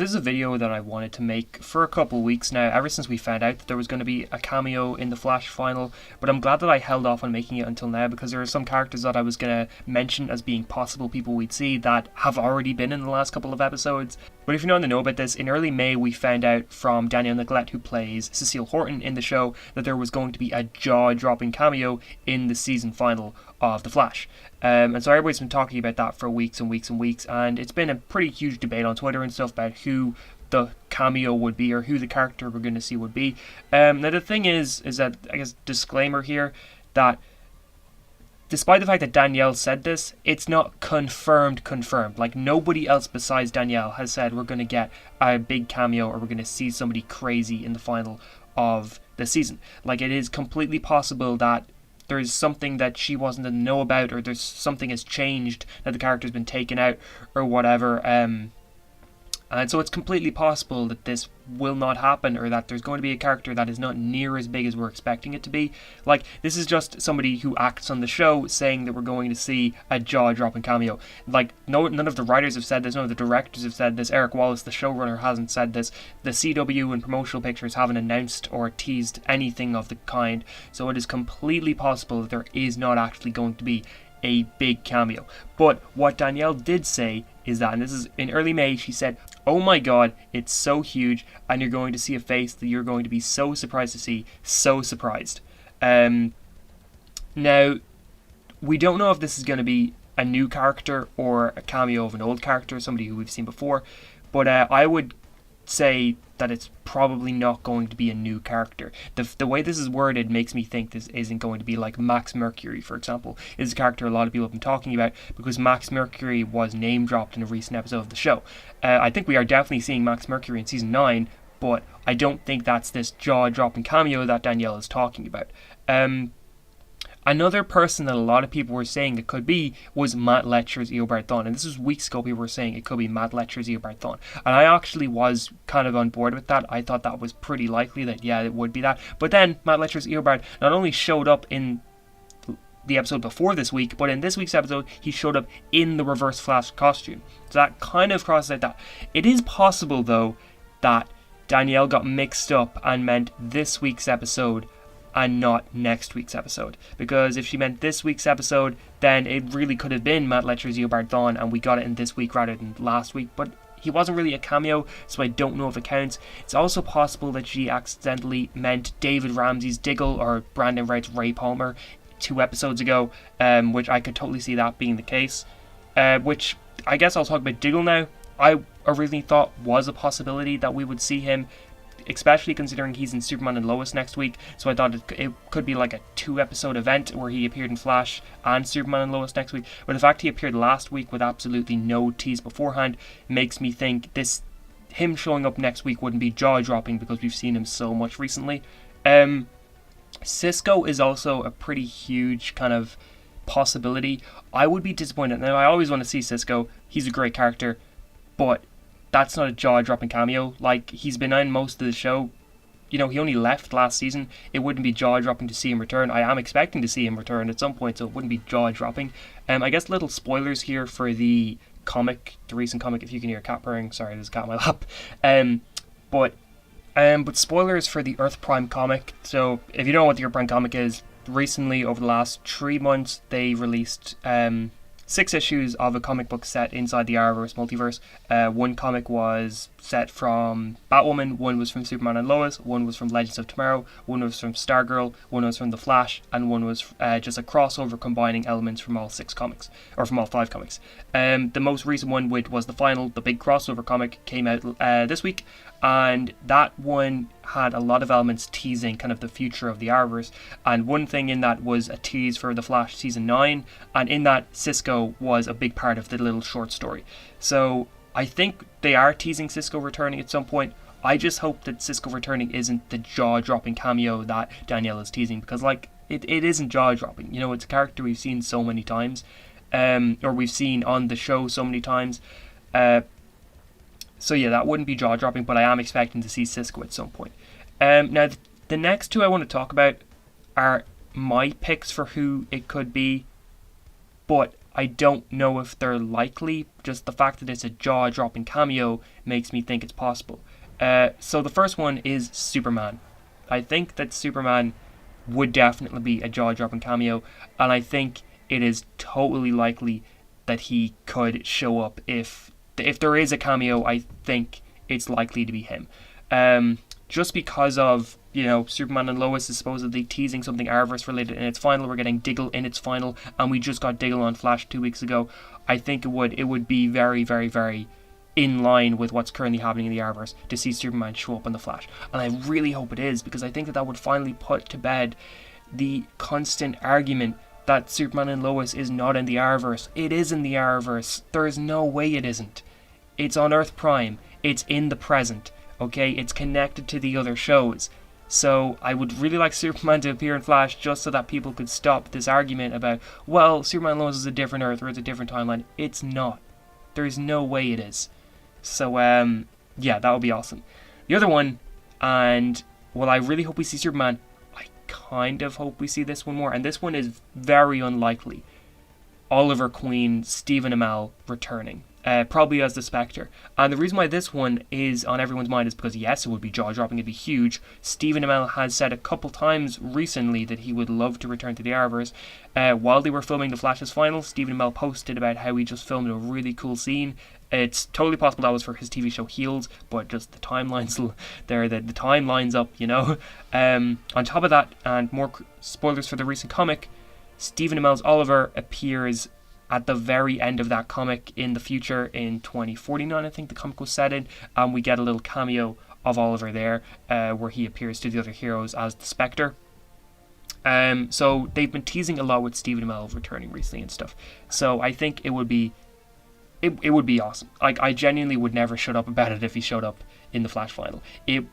So this is a video that I wanted to make for a couple of weeks now, ever since we found out that there was going to be a cameo in the Flash final, but I'm glad that I held off on making it until now, because there are some characters that I was going to mention as being possible people we'd see that have already been in the last couple of episodes. But if you don't know about this, in early May we found out from Danielle Nicolette, who plays Cecile Horton in the show, that there was going to be a jaw-dropping cameo in the season final of The Flash. And so everybody's been talking about that for weeks and weeks and weeks, and it's been a pretty huge debate on Twitter and stuff about who the cameo would be, or who the character we're going to see would be. Now the thing is that, I guess, disclaimer here, that despite the fact that Danielle said this, it's not confirmed. Like, nobody else besides Danielle has said we're going to get a big cameo or we're going to see somebody crazy in the final of the season. Like, it is completely possible that there's something that she wasn't in the know about, or there's something has changed, that the character's been taken out or whatever. And so it's completely possible that this will not happen, or that there's going to be a character that is not near as big as we're expecting it to be. Like, this is just somebody who acts on the show saying that we're going to see a jaw-dropping cameo. Like, none of the writers have said this, none of the directors have said this, Eric Wallace, the showrunner, hasn't said this, the CW and promotional pictures haven't announced or teased anything of the kind, so it is completely possible that there is not actually going to be a big cameo. But what Danielle did say is that, and this is in early May, she said, "Oh my god, it's so huge, and you're going to see a face that you're going to be so surprised to see, so surprised." Now, we don't know if this is going to be a new character or a cameo of an old character, somebody who we've seen before, but I would say that it's probably not going to be a new character. The way this is worded makes me think this isn't going to be like Max Mercury, for example. Is a character a lot of people have been talking about, because Max Mercury was name dropped in a recent episode of the show. I think we are definitely seeing Max Mercury in season 9, but I don't think that's this jaw-dropping cameo that Danielle is talking about. Another person that a lot of people were saying it could be was Matt Letscher's Eobard Thawne, and this was weeks ago people were saying it could be Matt Letscher's Eobard Thawne, and I actually was kind of on board with that. I thought that was pretty likely that, yeah, it would be that. But then Matt Letscher's Eobard not only showed up in the episode before this week, but in this week's episode he showed up in the Reverse Flash costume, so that kind of crosses out that. It is possible, though, that Danielle got mixed up and meant this week's episode and not next week's episode, because if she meant this week's episode, then it really could have been Matt Letscher's Eobard Thawne, and we got it in this week rather than last week, but he wasn't really a cameo, so I don't know if it counts. It's also possible that she accidentally meant David Ramsey's Diggle, or Brandon Wright's Ray Palmer, 2 episodes ago, which I could totally see that being the case, which I guess I'll talk about Diggle now. I originally thought was a possibility that we would see him, especially considering he's in Superman and Lois next week, so I thought it could be like a 2-episode event where he appeared in Flash and Superman and Lois next week. But the fact he appeared last week with absolutely no tease beforehand makes me think him showing up next week wouldn't be jaw-dropping, because we've seen him so much recently. Cisco is also a pretty huge kind of possibility. I would be disappointed. Now, I always want to see Cisco, he's a great character, but that's not a jaw-dropping cameo. Like, he's been in most of the show. You know, he only left last season. It wouldn't be jaw-dropping to see him return. I am expecting to see him return at some point, so it wouldn't be jaw-dropping. I guess little spoilers here for the recent comic, if you can hear a cat purring. Sorry, there's a cat in my lap. But spoilers for the Earth Prime comic. So, if you don't know what the Earth Prime comic is, recently, over the last 3 months, they released 6 issues of a comic book set inside the Arrowverse multiverse. One comic was set from Batwoman, one was from Superman and Lois, one was from Legends of Tomorrow, one was from Stargirl, one was from The Flash, and one was just a crossover combining elements from all 6 comics, or from all 5 comics. The most recent one, which was the big crossover comic, came out this week, and that one had a lot of elements teasing kind of the future of the Arrowverse, and one thing in that was a tease for The Flash season 9, and in that Cisco was a big part of the little short story. So I think they are teasing Cisco returning at some point. I just hope that Cisco returning isn't the jaw-dropping cameo that Danielle is teasing, because like it isn't jaw-dropping. You know, it's a character we've seen so many times, or we've seen on the show so many times. So yeah, that wouldn't be jaw-dropping, but I am expecting to see Cisco at some point. Now, the next 2 I want to talk about are my picks for who it could be, but I don't know if they're likely. Just the fact that it's a jaw-dropping cameo makes me think it's possible. So the first one is Superman. I think that Superman would definitely be a jaw-dropping cameo, and I think it is totally likely that he could show up. If there is a cameo, I think it's likely to be him. Just because of, Superman and Lois is supposedly teasing something Arrowverse related in its final. We're getting Diggle in its final, and we just got Diggle on Flash 2 weeks ago. I think it would be very, very, very in line with what's currently happening in the Arrowverse to see Superman show up in the Flash. And I really hope it is, because I think that would finally put to bed the constant argument that Superman and Lois is not in the Arrowverse. It is in the Arrowverse. There is no way it isn't. It's on Earth Prime. It's in the present. Okay, it's connected to the other shows. So I would really like Superman to appear in Flash, just so that people could stop this argument about, well, Superman and Lois is a different Earth or it's a different timeline. It's not. There is no way it is. So yeah, that would be awesome. The other one, and well, I really hope we see Superman. I kind of hope we see this one more, and this one is very unlikely. Oliver Queen, Stephen Amell returning. Probably as the Spectre. And the reason why this one is on everyone's mind is because, yes, it would be jaw-dropping, it'd be huge. Stephen Amell has said a couple times recently that he would love to return to the Arrowverse. While they were filming The Flash's final, Stephen Amell posted about how he just filmed a really cool scene. It's totally possible that was for his TV show Heels, but just the timelines there, the time lines up, On top of that, and more spoilers for the recent comic, Stephen Amell's Oliver appears at the very end of that comic in the future, in 2049, I think the comic was set in, and we get a little cameo of Oliver there, where he appears to the other heroes as the Spectre. So they've been teasing a lot with Stephen Amell returning recently and stuff. So I think it would be awesome. Like, I genuinely would never shut up about it if he showed up in the Flash final. It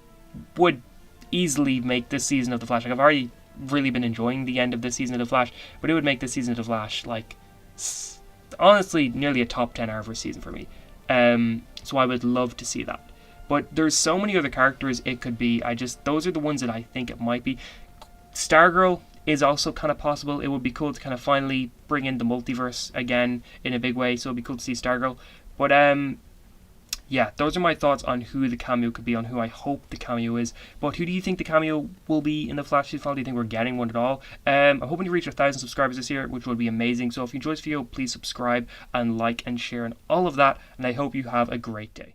would easily make this season of the Flash. Like, I've already really been enjoying the end of this season of the Flash, but it would make this season of the Flash honestly nearly a top 10 Arrowverse season for me. So I would love to see that. But there's so many other characters it could be. Those are the ones that I think it might be. Stargirl is also kind of possible. It would be cool to kind of finally bring in the multiverse again in a big way, so it'd be cool to see Stargirl. But yeah, those are my thoughts on who the cameo could be, on who I hope the cameo is. But who do you think the cameo will be in the Flash season final? Do you think we're getting one at all? I'm hoping to reach 1,000 subscribers this year, which would be amazing. So if you enjoyed this video, please subscribe and like and share and all of that. And I hope you have a great day.